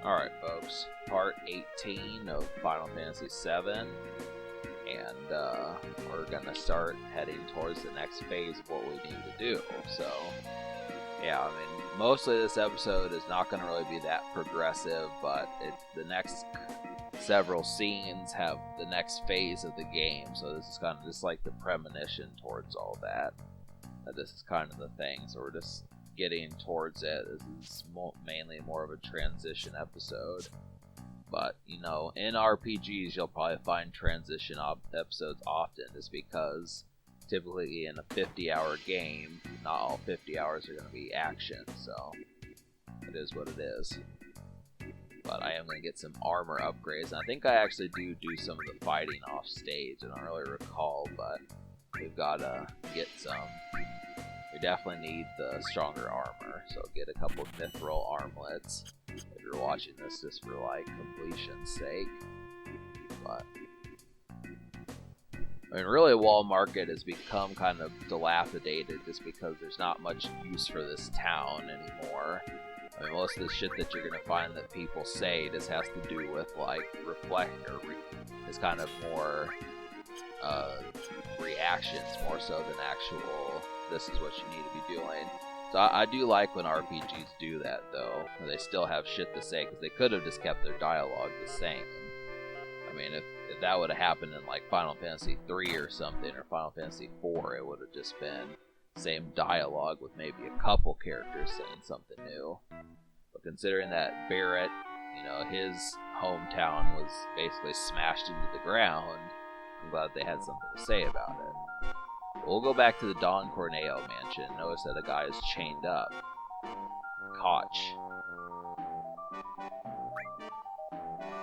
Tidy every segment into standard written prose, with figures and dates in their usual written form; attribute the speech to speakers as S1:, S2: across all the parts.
S1: Alright folks, part 18 of Final Fantasy VII, and we're gonna start heading towards the next phase of what we need to do. So, yeah, I mean, mostly this episode is not gonna really be that progressive, but the next several scenes have the next phase of the game, so this is kind of just like the premonition towards all that. This is kind of the thing, so we're just getting towards it. This is mainly more of a transition episode, but you know, in RPGs you'll probably find transition episodes often, just because typically in a 50-hour game, not all 50 hours are going to be action, so it is what it is. But I am going to get some armor upgrades, and I think I actually do some of the fighting off stage. I don't really recall, but we've got to get some. We definitely need the stronger armor, so get a couple of mithril armlets if you're watching this just for like completion's sake. But I mean, really, Wall Market has become kind of dilapidated just because there's not much use for this town anymore. I mean, most of the shit that you're gonna find that people say just has to do with like is kind of more reactions more so than actual. This is what you need to be doing. So I do like when RPGs do that, though. They still have shit to say, because they could have just kept their dialogue the same. I mean, if that would have happened in like Final Fantasy 3 or something, or Final Fantasy 4, it would have just been same dialogue with maybe a couple characters saying something new. But considering that Barrett, you know, his hometown was basically smashed into the ground, I'm glad they had something to say about it. We'll go back to the Don Corneo mansion. Notice that a guy is chained up. Koch.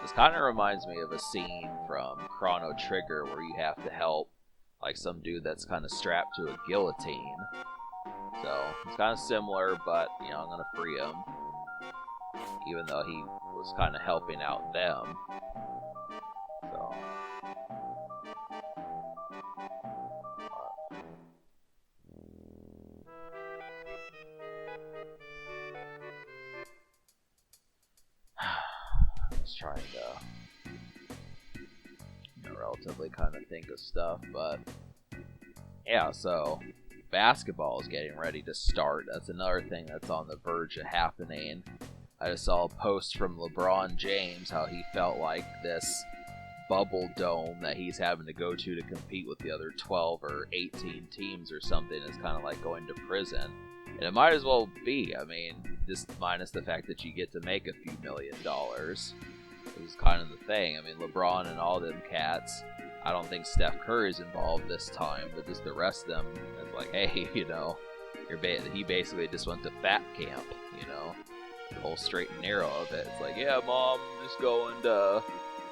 S1: This kind of reminds me of a scene from Chrono Trigger where you have to help like some dude that's kind of strapped to a guillotine. So it's kind of similar, but you know, I'm gonna free him, even though he was kind of helping out them. So. Trying to, you know, relatively kind of think of stuff, but yeah, so basketball is getting ready to start. That's another thing that's on the verge of happening. I just saw a post from LeBron James how he felt like this bubble dome that he's having to go to compete with the other 12 or 18 teams or something is kind of like going to prison. And it might as well be. I mean, just minus the fact that you get to make a few $1 million. This is kind of the thing. I mean, LeBron and all them cats, I don't think Steph Curry's involved this time, but just the rest of them, it's like, hey, you know, he basically just went to fat camp, you know, the whole straight and narrow of it. It's like, yeah, Mom, I'm just going to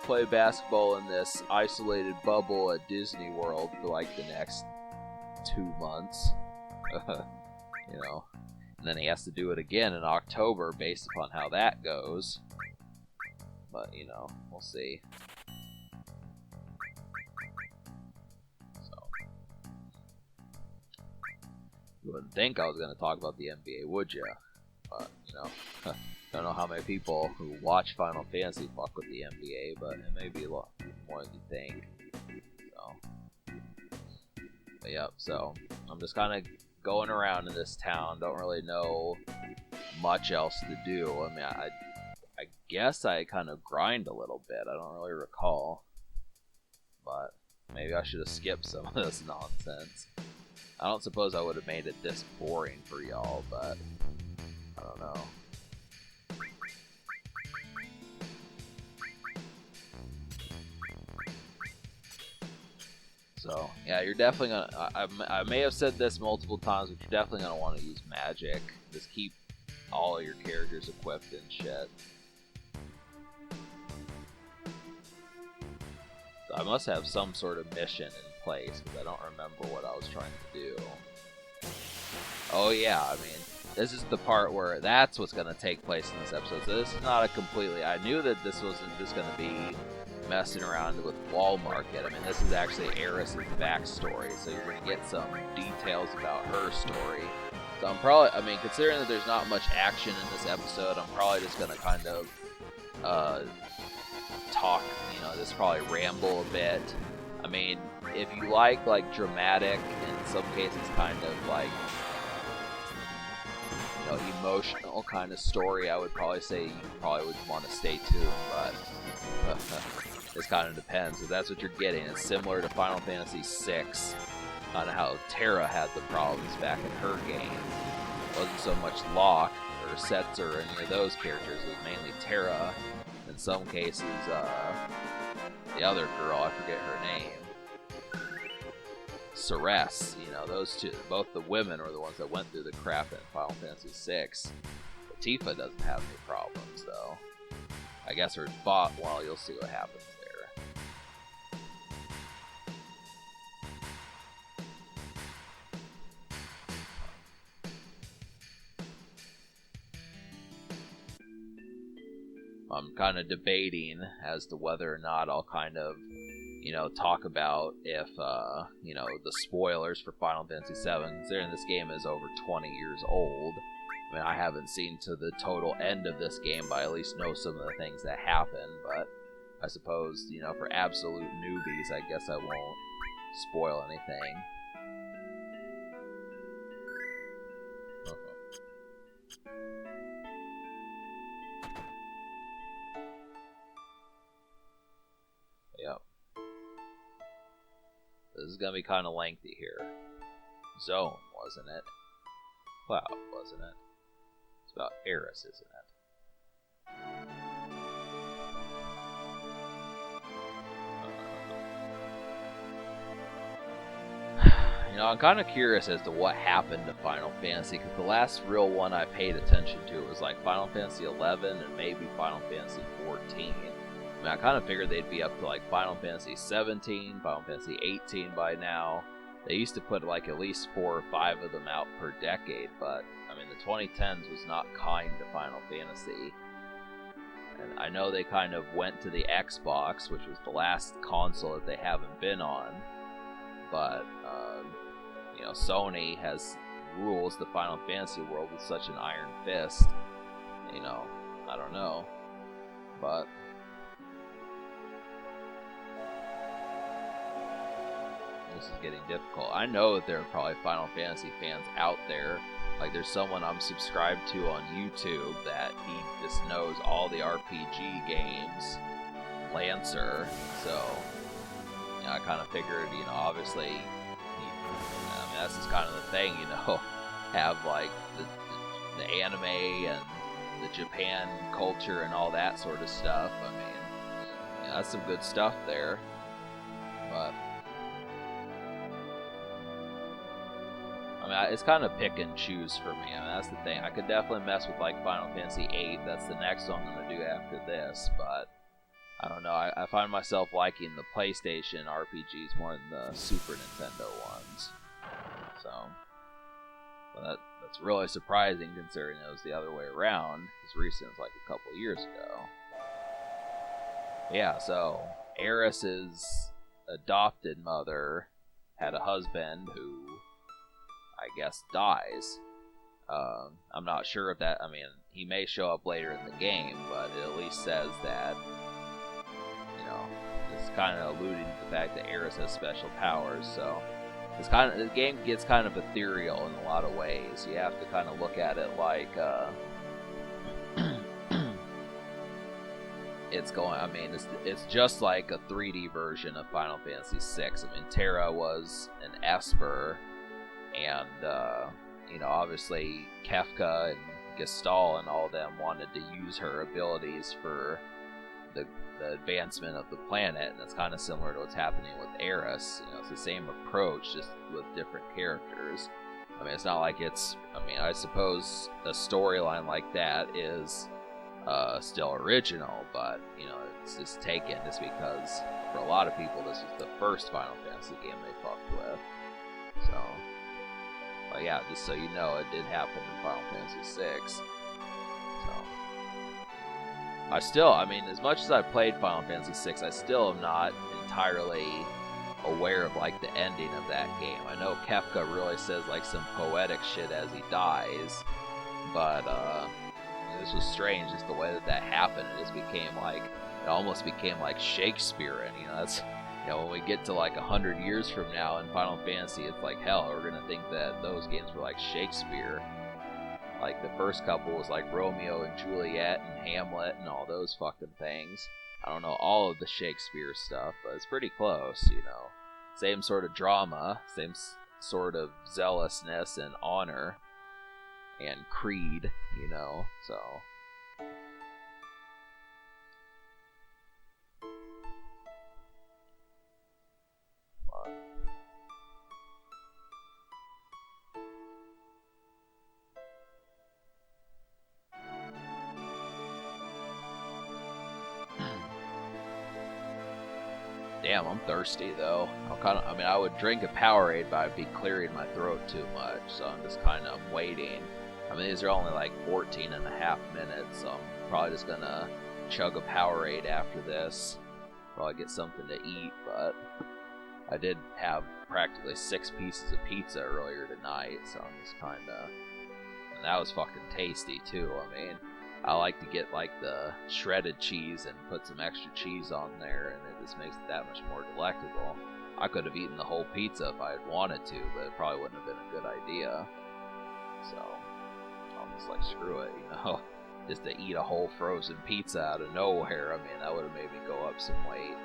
S1: play basketball in this isolated bubble at Disney World for like the next 2 months, you know, and then he has to do it again in October based upon how that goes. But, you know, we'll see. So, you wouldn't think I was going to talk about the NBA, would you? But, you know, don't know how many people who watch Final Fantasy fuck with the NBA, but it may be a lot more than you think. So, but yep, so I'm just kind of going around in this town, don't really know much else to do. I mean, I guess I kind of grind a little bit. I don't really recall. But maybe I should have skipped some of this nonsense. I don't suppose I would have made it this boring for y'all, but I don't know. So, yeah, you're definitely gonna... I may have said this multiple times, but you're definitely gonna want to use magic. Just keep all of your characters equipped and shit. I must have some sort of mission in place, because I don't remember what I was trying to do. Oh yeah, I mean, this is the part where that's what's going to take place in this episode. So this is not a completely... I knew that this wasn't just going to be messing around with Wall Market. I mean, this is actually Aeris' backstory, so you're going to get some details about her story. So I'm probably... I mean, considering that there's not much action in this episode, I'm probably just going to kind of talk, this probably ramble a bit. I mean, if you like dramatic, in some cases kind of like, emotional kind of story, I would probably say you probably would want to stay tuned, but this kind of depends. If that's what you're getting, it's similar to Final Fantasy VI on how Terra had the problems back in her game. It wasn't so much Locke or Setzer or any of those characters, it was mainly Terra. In some cases, the other girl, I forget her name, Ceres, those two, both the women are the ones that went through the crap in Final Fantasy VI. But Tifa doesn't have any problems, though. I guess her bot, well, you'll see what happens there. I'm kind of debating as to whether or not I'll kind of, talk about if, the spoilers for Final Fantasy VII, considering this game is over 20 years old. I mean, I haven't seen to the total end of this game, but I at least know some of the things that happen, but I suppose, for absolute newbies, I guess I won't spoil anything. Yep. This is gonna be kind of lengthy here. Zone, wasn't it? Cloud, wasn't it? It's about Aeris, isn't it? I'm kind of curious as to what happened to Final Fantasy, because the last real one I paid attention to was like Final Fantasy XI and maybe Final Fantasy XIV. I mean, I kind of figured they'd be up to like Final Fantasy XVII, Final Fantasy XVIII by now. They used to put like at least 4 or 5 of them out per decade, but I mean the 2010s was not kind to Final Fantasy. And I know they kind of went to the Xbox, which was the last console that they haven't been on, but Sony rules the Final Fantasy world with such an iron fist. I don't know, but this is getting difficult. I know that there are probably Final Fantasy fans out there. Like, there's someone I'm subscribed to on YouTube that he just knows all the RPG games, Lancer. So, I kind of figured, obviously, that's just kind of the thing, have like the anime and the Japan culture and all that sort of stuff. I mean, that's some good stuff there, but I mean, it's kind of pick and choose for me. I mean, that's the thing. I could definitely mess with like Final Fantasy VIII. That's the next one I'm gonna do after this, but I don't know. I find myself liking the PlayStation RPGs more than the Super Nintendo ones. So, well, that's really surprising considering it was the other way around. As recent as like a couple years ago. Yeah, so Aeris's adopted mother had a husband who, I guess, dies. I'm not sure if that, I mean, he may show up later in the game, but it at least says that, it's kind of alluding to the fact that Aeris has special powers, so the game gets kind of ethereal in a lot of ways. You have to kind of look at it like, it's just like a 3D version of Final Fantasy VI. I mean, Terra was an Esper, and, obviously Kefka and Gestalt and all of them wanted to use her abilities for the advancement of the planet, and it's kind of similar to what's happening with Aeris. It's the same approach, just with different characters. I mean, it's not like I suppose a storyline like that is still original, but, it's just taken just because for a lot of people this is the first Final Fantasy game they fucked with. So, but yeah, just so you know, it did happen in Final Fantasy VI. As much as I've played Final Fantasy VI, I still am not entirely aware of, like, the ending of that game. I know Kefka really says, like, some poetic shit as he dies, but, This was strange, just the way that happened. It just became like, it almost became like Shakespearean, you know. That's, you know, when we get to like 100 years from now in Final Fantasy, it's like, hell, we're gonna think that those games were like Shakespeare. Like, the first couple was like Romeo and Juliet and Hamlet and all those fucking things. I don't know all of the Shakespeare stuff, but it's pretty close, you know. Same sort of drama, same sort of zealousness and honor and creed, you know, so... Damn, I'm thirsty though. I mean, I would drink a Powerade, but I'd be clearing my throat too much, so I'm just kind of waiting. I mean, these are only like 14 and a half minutes, so I'm probably just gonna chug a Powerade after this. Probably get something to eat, but I did have practically 6 pieces of pizza earlier tonight, so I'm just kind of... And that was fucking tasty too. I mean, I like to get like the shredded cheese and put some extra cheese on there, and it just makes it that much more delectable. I could have eaten the whole pizza if I had wanted to, but it probably wouldn't have been a good idea. So, I'm just like, screw it, you know? Just to eat a whole frozen pizza out of nowhere, I mean, that would have made me go up some weight.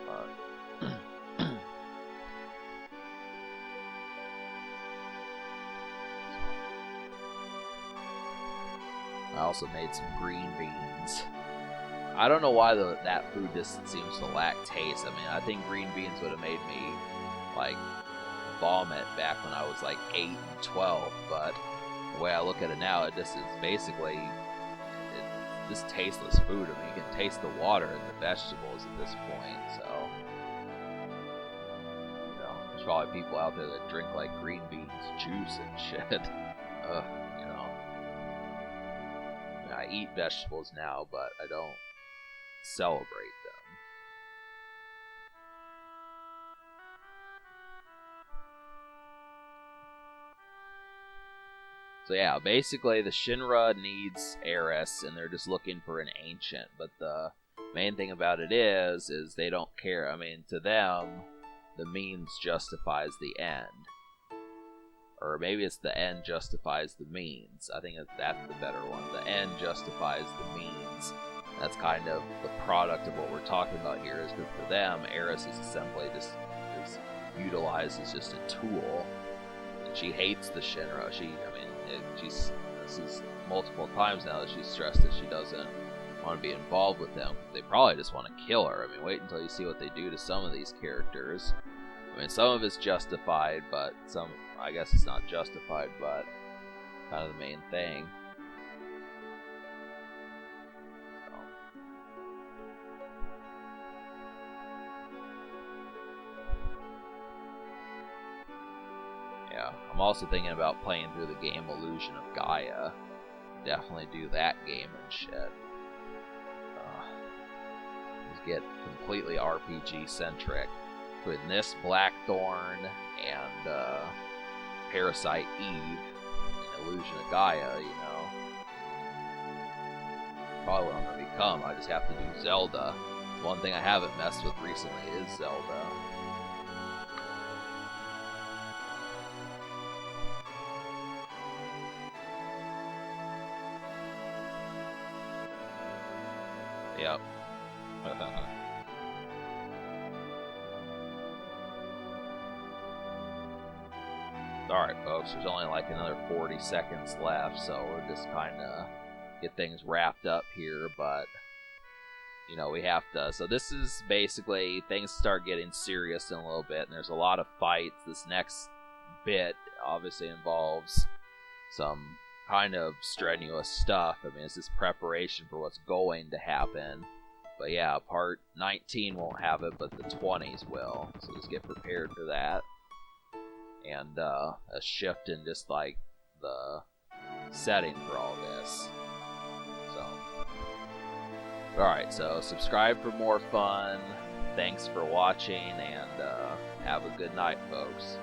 S1: But... I also made some green beans. I don't know why that food just seems to lack taste. I mean, I think green beans would have made me, like, vomit back when I was, like, 8 and 12, but the way I look at it now, it just is basically just tasteless food. I mean, you can taste the water and the vegetables at this point, so... You know, there's probably people out there that drink, like, green beans juice and shit. Ugh. I eat vegetables now, but I don't celebrate them. So yeah, basically the Shinra needs Aeris, and they're just looking for an ancient. But the main thing about it is they don't care. I mean, to them, the means justifies the end. Or maybe it's the end justifies the means. I think that's the better one. The end justifies the means. That's kind of the product of what we're talking about here, is because for them, Aeris is simply just utilized as just a tool. And she hates the Shinra. This is multiple times now that she's stressed that she doesn't want to be involved with them. They probably just want to kill her. I mean, wait until you see what they do to some of these characters. I mean, some of it's justified, but some... I guess it's not justified, but kind of the main thing. So. Yeah, I'm also thinking about playing through the game Illusion of Gaia. Definitely do that game and shit. Just get completely RPG centric. With this Blackthorn and Parasite Eve and Illusion of Gaia, you know. Probably what I'm going to become. I just have to do Zelda. One thing I haven't messed with recently is Zelda. Yep. Alright folks, there's only like another 40 seconds left, so we'll just kind of get things wrapped up here, but, you know, we have to, so this is basically, things start getting serious in a little bit, and there's a lot of fights. This next bit obviously involves some kind of strenuous stuff. I mean, it's just preparation for what's going to happen. But yeah, part 19 won't have it, but the 20s will, so just get prepared for that. And a shift in just like the setting for all this. So, alright, so subscribe for more fun. Thanks for watching, and have a good night, folks.